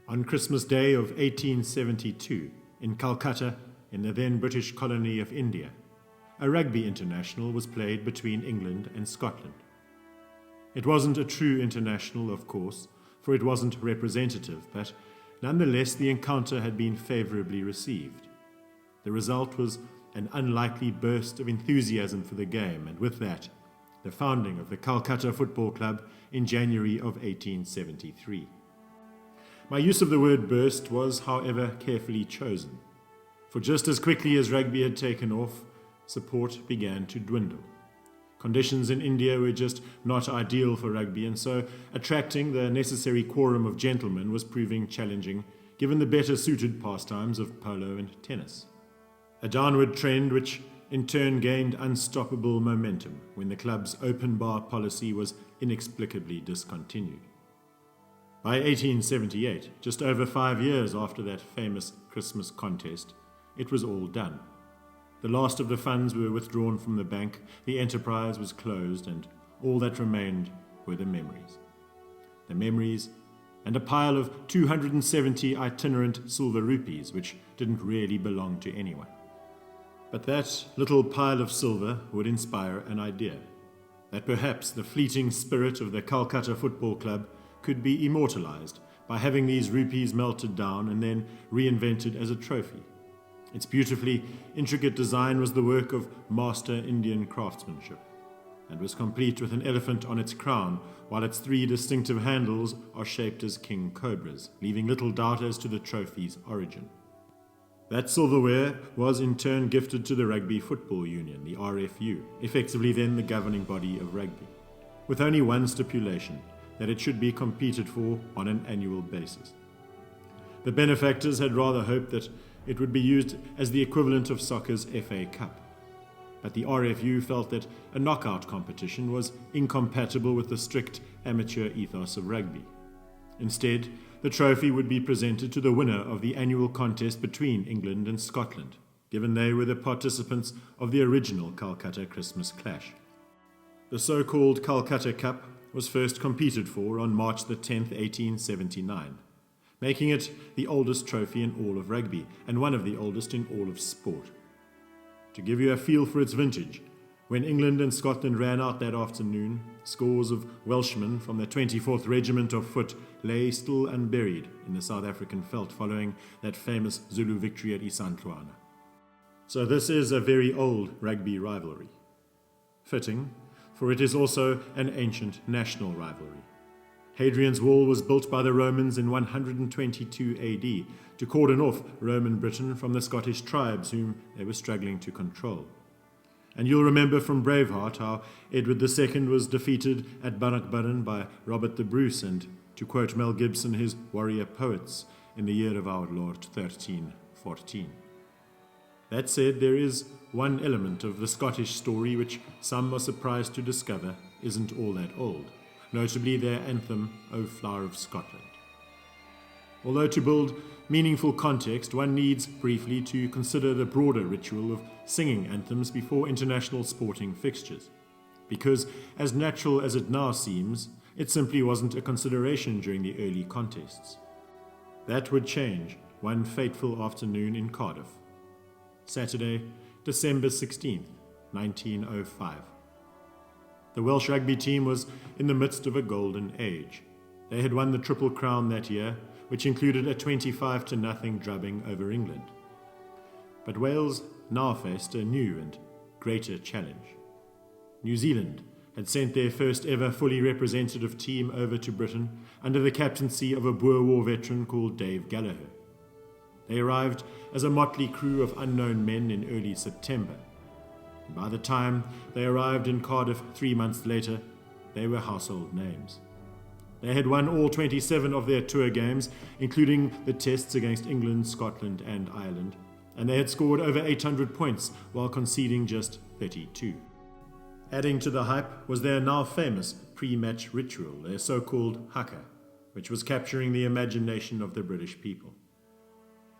On Christmas Day of 1872, in Calcutta, in the then British colony of India, a rugby international was played between England and Scotland. It wasn't a true international, of course, for it wasn't representative, but nonetheless the encounter had been favourably received. The result was an unlikely burst of enthusiasm for the game, and with that, the founding of the Calcutta Football Club in January of 1873. My use of the word burst was, however, carefully chosen, for just as quickly as rugby had taken off, support began to dwindle. Conditions in India were just not ideal for rugby, and so attracting the necessary quorum of gentlemen was proving challenging, given the better suited pastimes of polo and tennis. A downward trend which in turn gained unstoppable momentum when the club's open bar policy was inexplicably discontinued. By 1878, just over 5 years after that famous Christmas contest, it was all done. The last of the funds were withdrawn from the bank, the enterprise was closed, and all that remained were the memories. The memories and a pile of 270 itinerant silver rupees, which didn't really belong to anyone. But that little pile of silver would inspire an idea, that perhaps the fleeting spirit of the Calcutta Football Club could be immortalized by having these rupees melted down and then reinvented as a trophy. Its beautifully intricate design was the work of master Indian craftsmanship, and was complete with an elephant on its crown, while its 3 distinctive handles are shaped as king cobras, leaving little doubt as to the trophy's origin. That silverware was in turn gifted to the Rugby Football Union, the RFU, effectively then the governing body of rugby, with only one stipulation, that it should be competed for on an annual basis. The benefactors had rather hoped that it would be used as the equivalent of soccer's FA Cup, but the RFU felt that a knockout competition was incompatible with the strict amateur ethos of rugby. Instead, the trophy would be presented to the winner of the annual contest between England and Scotland, given they were the participants of the original Calcutta Christmas clash. The so-called Calcutta Cup was first competed for on March the 10th, 1879, making it the oldest trophy in all of rugby and one of the oldest in all of sport. To give you a feel for its vintage, when England and Scotland ran out that afternoon, scores of Welshmen from the 24th Regiment of Foot lay still unburied in the South African veldt following that famous Zulu victory at Isandlwana. So this is a very old rugby rivalry. Fitting, for it is also an ancient national rivalry. Hadrian's Wall was built by the Romans in 122 AD to cordon off Roman Britain from the Scottish tribes whom they were struggling to control. And you'll remember from Braveheart how Edward II was defeated at Bannockburn by Robert the Bruce, and, to quote Mel Gibson, his warrior poets, in the year of our Lord 1314. That said, there is one element of the Scottish story which some are surprised to discover isn't all that old, notably their anthem, O Flower of Scotland. Although to build meaningful context, one needs briefly to consider the broader ritual of singing anthems before international sporting fixtures, because as natural as it now seems, it simply wasn't a consideration during the early contests. That would change one fateful afternoon in Cardiff. Saturday, December 16th, 1905. The Welsh rugby team was in the midst of a golden age. They had won the Triple Crown that year, which included a 25-0 drubbing over England. But Wales now faced a new and greater challenge. New Zealand had sent their first ever fully representative team over to Britain under the captaincy of a Boer War veteran called Dave Gallagher. They arrived as a motley crew of unknown men in early September. And by the time they arrived in Cardiff 3 months later, they were household names. They had won all 27 of their tour games, including the tests against England, Scotland and Ireland, and they had scored over 800 points while conceding just 32. Adding to the hype was their now famous pre-match ritual, their so-called haka, which was capturing the imagination of the British people.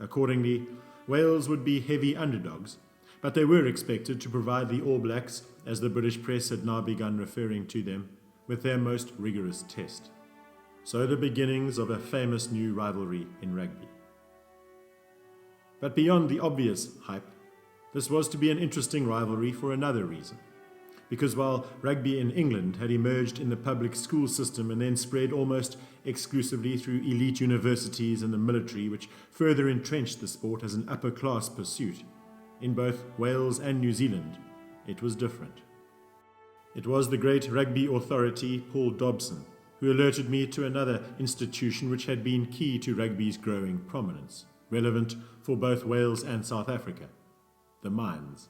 Accordingly, Wales would be heavy underdogs, but they were expected to provide the All Blacks, as the British press had now begun referring to them, with their most rigorous test. So the beginnings of a famous new rivalry in rugby. But beyond the obvious hype, this was to be an interesting rivalry for another reason. Because while rugby in England had emerged in the public school system and then spread almost exclusively through elite universities and the military, which further entrenched the sport as an upper-class pursuit, in both Wales and New Zealand, it was different. It was the great rugby authority, Paul Dobson, who alerted me to another institution which had been key to rugby's growing prominence, relevant for both Wales and South Africa: the mines.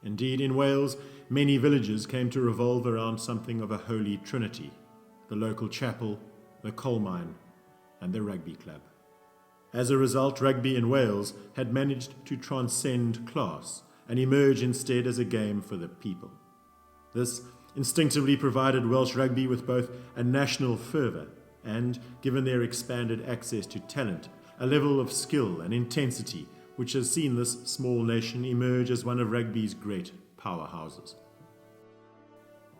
Indeed, in Wales, many villages came to revolve around something of a holy trinity: the local chapel, the coal mine, and the rugby club. As a result, rugby in Wales had managed to transcend class and emerge instead as a game for the people. This instinctively provided Welsh rugby with both a national fervour and, given their expanded access to talent, a level of skill and intensity which has seen this small nation emerge as one of rugby's great powerhouses.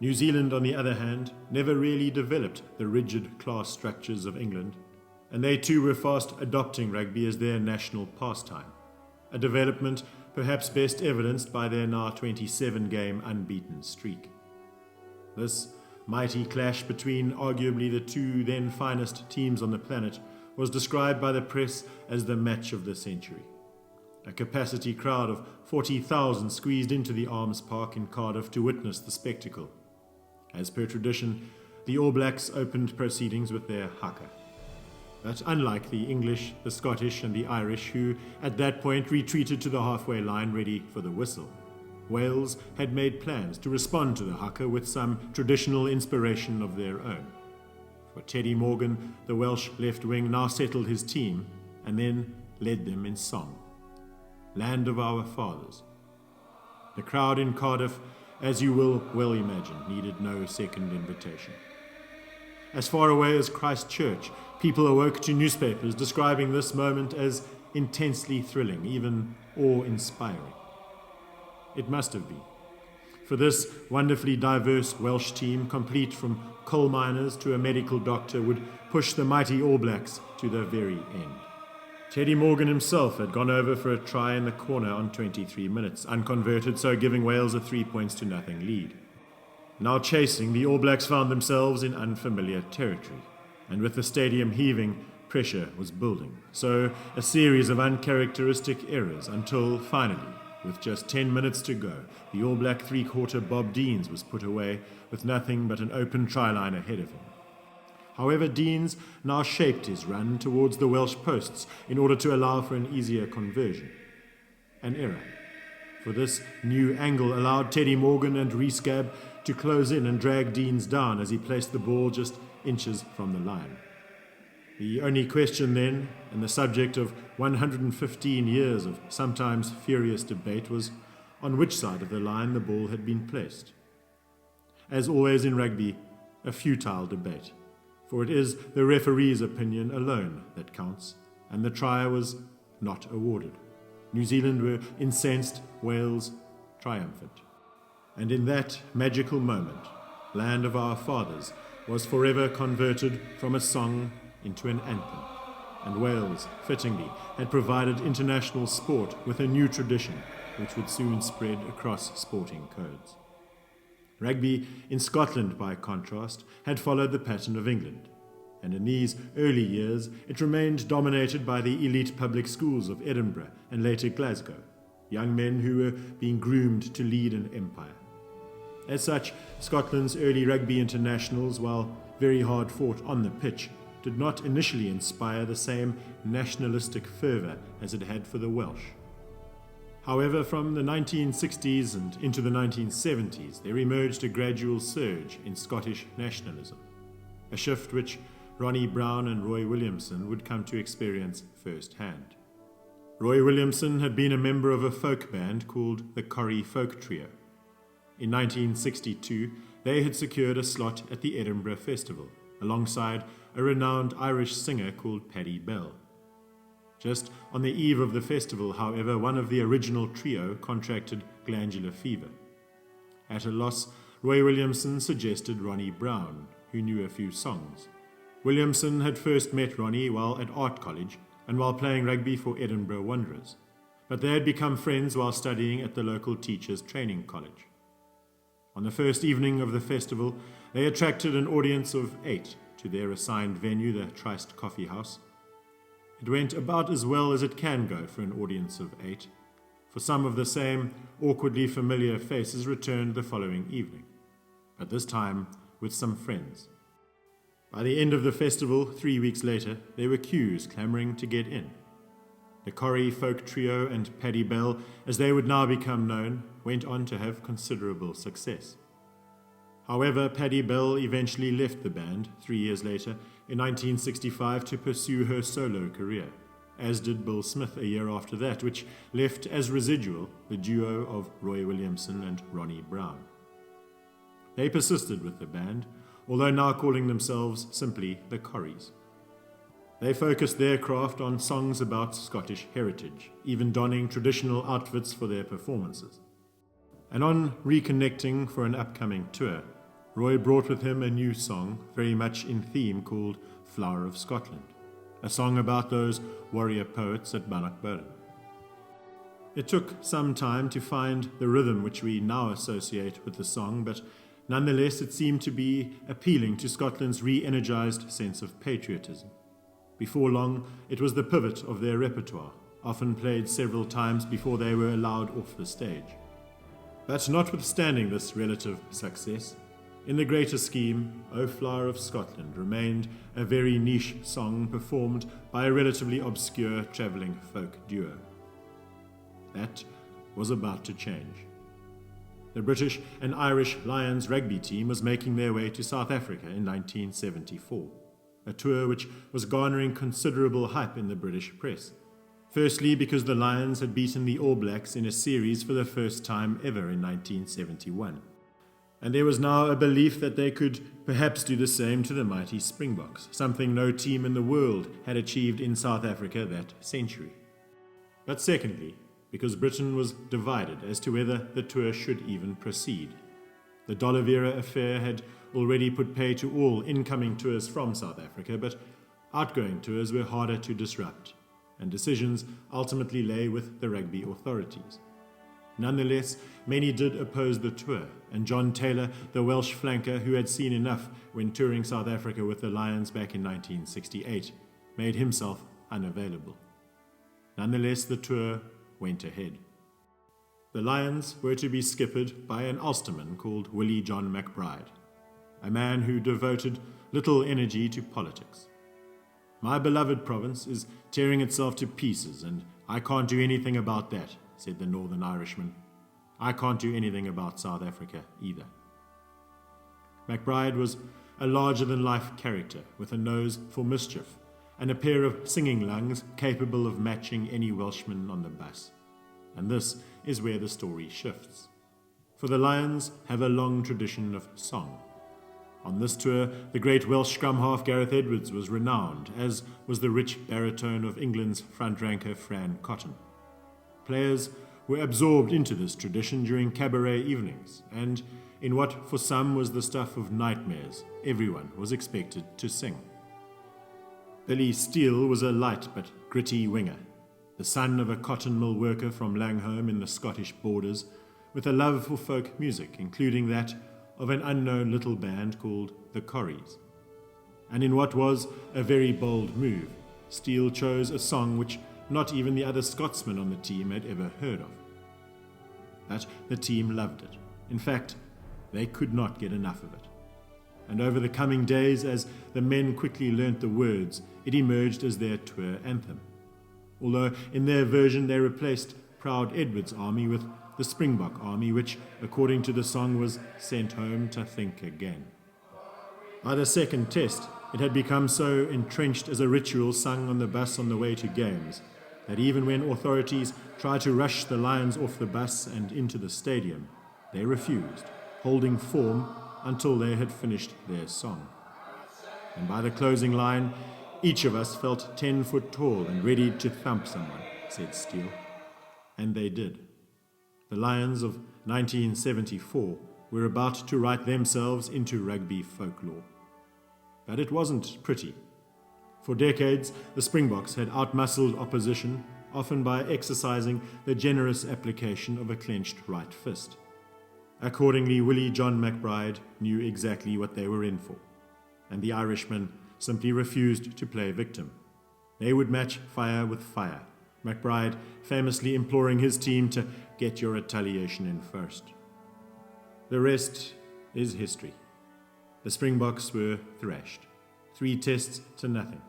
New Zealand, on the other hand, never really developed the rigid class structures of England, and they too were fast adopting rugby as their national pastime, a development perhaps best evidenced by their now 27-game unbeaten streak. This mighty clash between arguably the two then finest teams on the planet was described by the press as the match of the century. A capacity crowd of 40,000 squeezed into the Arms Park in Cardiff to witness the spectacle. As per tradition, the All Blacks opened proceedings with their haka. But unlike the English, the Scottish and the Irish, who at that point retreated to the halfway line ready for the whistle, Wales had made plans to respond to the haka with some traditional inspiration of their own. For Teddy Morgan, the Welsh left wing now settled his team and then led them in song. Land of our fathers. The crowd in Cardiff, as you will well imagine, needed no second invitation. As far away as Christchurch, people awoke to newspapers describing this moment as intensely thrilling, even awe-inspiring. It must have been. For this wonderfully diverse Welsh team, complete from coal miners to a medical doctor, would push the mighty All Blacks to the very end. Teddy Morgan himself had gone over for a try in the corner on 23 minutes, unconverted, so giving Wales a 3-0 lead. Now chasing, the All Blacks found themselves in unfamiliar territory, and with the stadium heaving, pressure was building. So a series of uncharacteristic errors until finally, with just 10 minutes to go, the All Black three-quarter Bob Deans was put away with nothing but an open try line ahead of him. However, Deans now shaped his run towards the Welsh posts in order to allow for an easier conversion. An error, for this new angle allowed Teddy Morgan and Rhys Gabb to close in and drag Deans down as he placed the ball just inches from the line. The only question then, and the subject of 115 years of sometimes furious debate, was on which side of the line the ball had been placed. As always in rugby, a futile debate, for it is the referee's opinion alone that counts, and the try was not awarded. New Zealand were incensed, Wales triumphant. And in that magical moment, Land of Our Fathers was forever converted from a song into an anthem, and Wales, fittingly, had provided international sport with a new tradition which would soon spread across sporting codes. Rugby in Scotland, by contrast, had followed the pattern of England, and in these early years it remained dominated by the elite public schools of Edinburgh and later Glasgow, young men who were being groomed to lead an empire. As such, Scotland's early rugby internationals, while very hard fought on the pitch, did not initially inspire the same nationalistic fervour as it had for the Welsh. However, from the 1960s and into the 1970s, there emerged a gradual surge in Scottish nationalism, a shift which Ronnie Browne and Roy Williamson would come to experience firsthand. Roy Williamson had been a member of a folk band called the Corrie Folk Trio. In 1962, they had secured a slot at the Edinburgh Festival, alongside a renowned Irish singer called Paddy Bell. Just on the eve of the festival, however, one of the original trio contracted glandular fever. At a loss, Roy Williamson suggested Ronnie Browne, who knew a few songs. Williamson had first met Ronnie while at art college and while playing rugby for Edinburgh Wanderers, but they had become friends while studying at the local teachers' training college. On the first evening of the festival, they attracted an audience of 8 to their assigned venue, the Trist Coffee House. It went about as well as it can go for an audience of 8, for some of the same awkwardly familiar faces returned the following evening, but this time with some friends. By the end of the festival, 3 weeks later, there were queues clamouring to get in. The Corrie folk trio and Paddy Bell, as they would now become known, went on to have considerable success. However, Paddy Bell eventually left the band 3 years later, in 1965, to pursue her solo career, as did Bill Smith a year after that, which left as residual the duo of Roy Williamson and Ronnie Brown. They persisted with the band, although now calling themselves simply the Corries. They focused their craft on songs about Scottish heritage, even donning traditional outfits for their performances. And on reconnecting for an upcoming tour, Roy brought with him a new song, very much in theme, called Flower of Scotland, a song about those warrior poets at Bannockburn. It took some time to find the rhythm which we now associate with the song, but nonetheless it seemed to be appealing to Scotland's re-energized sense of patriotism. Before long, it was the pivot of their repertoire, often played several times before they were allowed off the stage. But notwithstanding this relative success, in the greater scheme, O Flower of Scotland remained a very niche song performed by a relatively obscure travelling folk duo. That was about to change. The British and Irish Lions rugby team was making their way to South Africa in 1974, a tour which was garnering considerable hype in the British press. Firstly, because the Lions had beaten the All Blacks in a series for the first time ever in 1971. And there was now a belief that they could perhaps do the same to the mighty Springboks, something no team in the world had achieved in South Africa that century. But secondly, because Britain was divided as to whether the tour should even proceed. The D'Oliveira affair had already put pay to all incoming tours from South Africa, but outgoing tours were harder to disrupt, and decisions ultimately lay with the rugby authorities. Nonetheless, many did oppose the tour, and John Taylor, the Welsh flanker who had seen enough when touring South Africa with the Lions back in 1968, made himself unavailable. Nonetheless, the tour went ahead. The Lions were to be skippered by an Ulsterman called Willie John McBride, a man who devoted little energy to politics. "My beloved province is tearing itself to pieces, and I can't do anything about that," said the Northern Irishman. "I can't do anything about South Africa either." McBride was a larger-than-life character with a nose for mischief and a pair of singing lungs capable of matching any Welshman on the bus. And this is where the story shifts. For the Lions have a long tradition of song. On this tour, the great Welsh scrum half Gareth Edwards was renowned, as was the rich baritone of England's front ranker Fran Cotton. Players were absorbed into this tradition during cabaret evenings, and in what for some was the stuff of nightmares, everyone was expected to sing. Billy Steele was a light but gritty winger, the son of a cotton mill worker from Langholm in the Scottish borders, with a love for folk music, including that of an unknown little band called the Corries. And in what was a very bold move, Steele chose a song which not even the other Scotsmen on the team had ever heard of. But the team loved it. In fact, they could not get enough of it. And over the coming days, as the men quickly learnt the words, it emerged as their tour anthem. Although in their version they replaced Proud Edward's army with the Springbok army, which, according to the song, was sent home to think again. By the second test, it had become so entrenched as a ritual sung on the bus on the way to games, that even when authorities tried to rush the Lions off the bus and into the stadium, they refused, holding form until they had finished their song. And by the closing line, each of us felt 10 foot tall and ready to thump someone, said Steele. And they did. The Lions of 1974 were about to write themselves into rugby folklore. But it wasn't pretty. For decades, the Springboks had outmuscled opposition, often by exercising the generous application of a clenched right fist. Accordingly, Willie John McBride knew exactly what they were in for, and the Irishmen simply refused to play victim. They would match fire with fire, McBride famously imploring his team to get your retaliation in first. The rest is history. The Springboks were thrashed, 3 tests to nothing,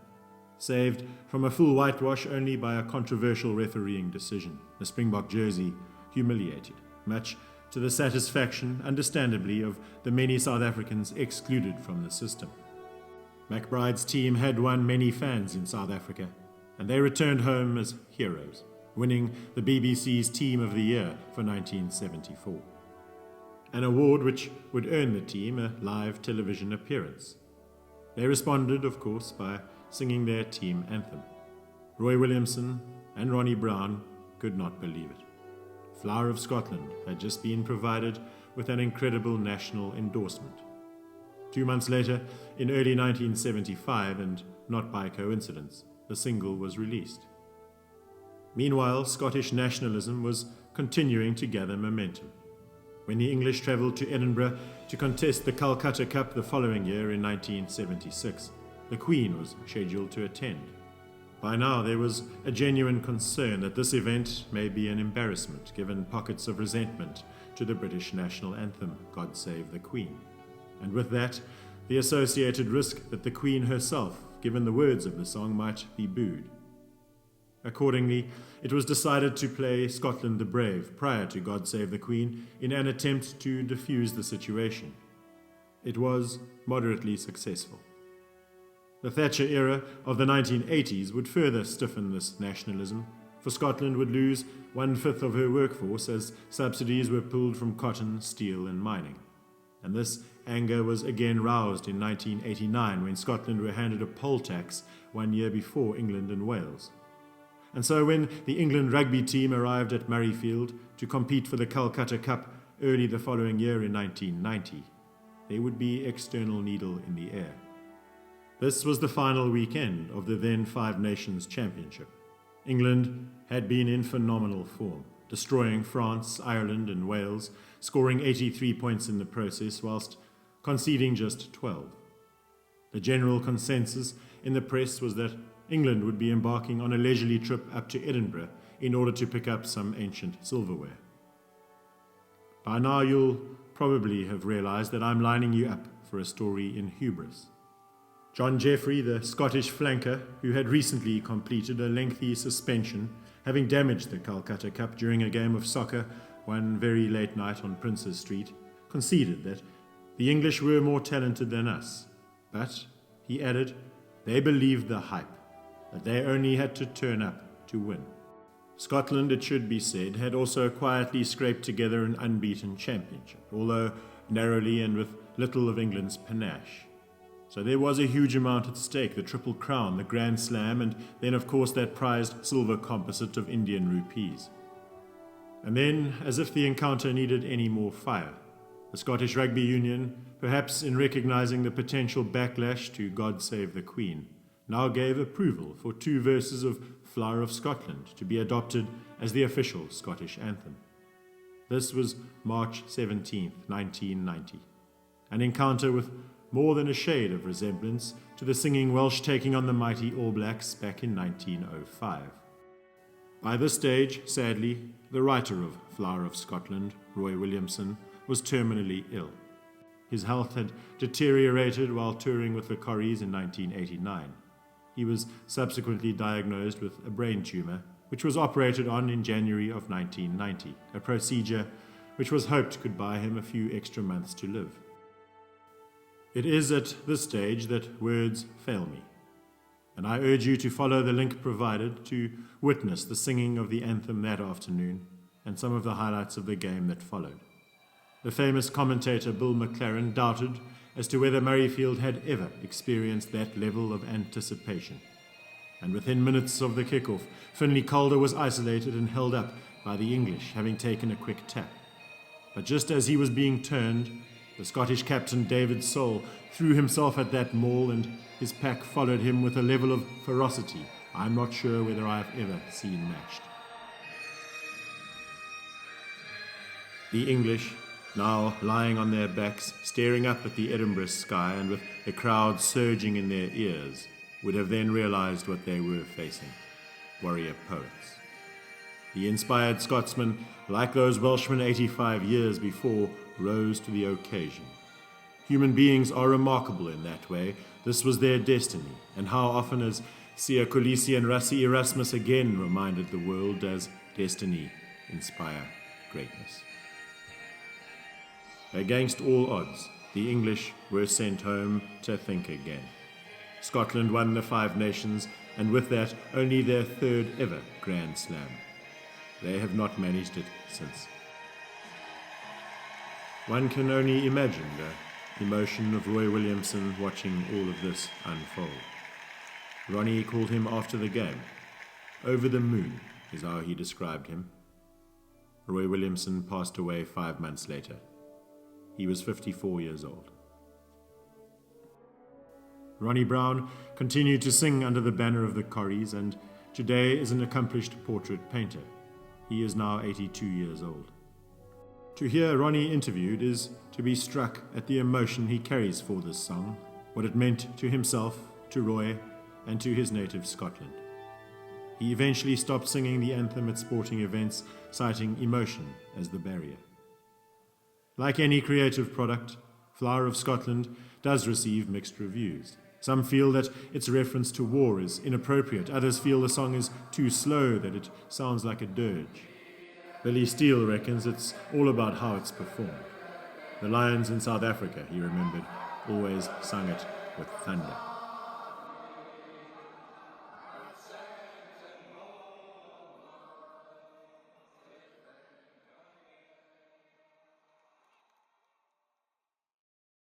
saved from a full whitewash only by a controversial refereeing decision, the Springbok jersey humiliated, much to the satisfaction, understandably, of the many South Africans excluded from the system. McBride's team had won many fans in South Africa, and they returned home as heroes, winning the BBC's Team of the Year for 1974, an award which would earn the team a live television appearance. They responded, of course, by singing their team anthem. Roy Williamson and Ronnie Brown could not believe it. Flower of Scotland had just been provided with an incredible national endorsement. 2 months later, in early 1975, and not by coincidence, the single was released. Meanwhile, Scottish nationalism was continuing to gather momentum. When the English travelled to Edinburgh to contest the Calcutta Cup the following year in 1976, the Queen was scheduled to attend. By now, there was a genuine concern that this event may be an embarrassment, given pockets of resentment to the British national anthem, God Save the Queen. And with that, the associated risk that the Queen herself, given the words of the song, might be booed. Accordingly, it was decided to play Scotland the Brave prior to God Save the Queen in an attempt to defuse the situation. It was moderately successful. The Thatcher era of the 1980s would further stiffen this nationalism, for Scotland would lose 1/5 of her workforce as subsidies were pulled from cotton, steel and mining. And this anger was again roused in 1989 when Scotland were handed a poll tax 1 year before England and Wales. And so when the England rugby team arrived at Murrayfield to compete for the Calcutta Cup early the following year in 1990, there would be external needle in the air. This was the final weekend of the then Five Nations Championship. England had been in phenomenal form, destroying France, Ireland and Wales, scoring 83 points in the process whilst conceding just 12. The general consensus in the press was that England would be embarking on a leisurely trip up to Edinburgh in order to pick up some ancient silverware. By now you'll probably have realized that I'm lining you up for a story in hubris. John Jeffrey, the Scottish flanker, who had recently completed a lengthy suspension, having damaged the Calcutta Cup during a game of soccer one very late night on Princes Street, conceded that the English were more talented than us. But, he added, they believed the hype, that they only had to turn up to win. Scotland, it should be said, had also quietly scraped together an unbeaten championship, although narrowly and with little of England's panache. So there was a huge amount at stake, the Triple Crown, the Grand Slam, and then of course that prized silver composite of Indian rupees. And then, as if the encounter needed any more fire, the Scottish Rugby Union, perhaps in recognising the potential backlash to God Save the Queen, now gave approval for 2 verses of Flower of Scotland to be adopted as the official Scottish anthem. This was March 17, 1990, an encounter with more than a shade of resemblance to the singing Welsh taking on the mighty All Blacks back in 1905. By this stage, sadly, the writer of Flower of Scotland, Roy Williamson, was terminally ill. His health had deteriorated while touring with the Corries in 1989. He was subsequently diagnosed with a brain tumour, which was operated on in January of 1990, a procedure which was hoped could buy him a few extra months to live. It is at this stage that words fail me, and I urge you to follow the link provided to witness the singing of the anthem that afternoon and some of the highlights of the game that followed. The famous commentator Bill McLaren doubted as to whether Murrayfield had ever experienced that level of anticipation. And within minutes of the kickoff, Finlay Calder was isolated and held up by the English, having taken a quick tap. But just as he was being turned, The Scottish captain David Soul threw himself at that maul, and his pack followed him with a level of ferocity I'm not sure whether I have ever seen matched. The English, now lying on their backs, staring up at the Edinburgh sky and with the crowd surging in their ears, would have then realized what they were facing: warrior poets. The inspired Scotsmen, like those Welshmen 85 years before, rose to the occasion. Human beings are remarkable in that way. This was their destiny, and how often has Sia Khaleesi and Rassi Erasmus again reminded the world, does destiny inspire greatness? Against all odds, the English were sent home to think again. Scotland won the Five Nations, and with that only their third ever Grand Slam. They have not managed it since. One can only imagine the emotion of Roy Williamson watching all of this unfold. Ronnie called him after the game. Over the moon is how he described him. Roy Williamson passed away 5 months later. He was 54 years old. Ronnie Brown continued to sing under the banner of the Corries, and today is an accomplished portrait painter. He is now 82 years old. To hear Ronnie interviewed is to be struck at the emotion he carries for this song, what it meant to himself, to Roy, and to his native Scotland. He eventually stopped singing the anthem at sporting events, citing emotion as the barrier. Like any creative product, Flower of Scotland does receive mixed reviews. Some feel that its reference to war is inappropriate. Others feel the song is too slow, that it sounds like a dirge. Billy Steele reckons it's all about how it's performed. The Lions in South Africa, he remembered, always sung it with thunder.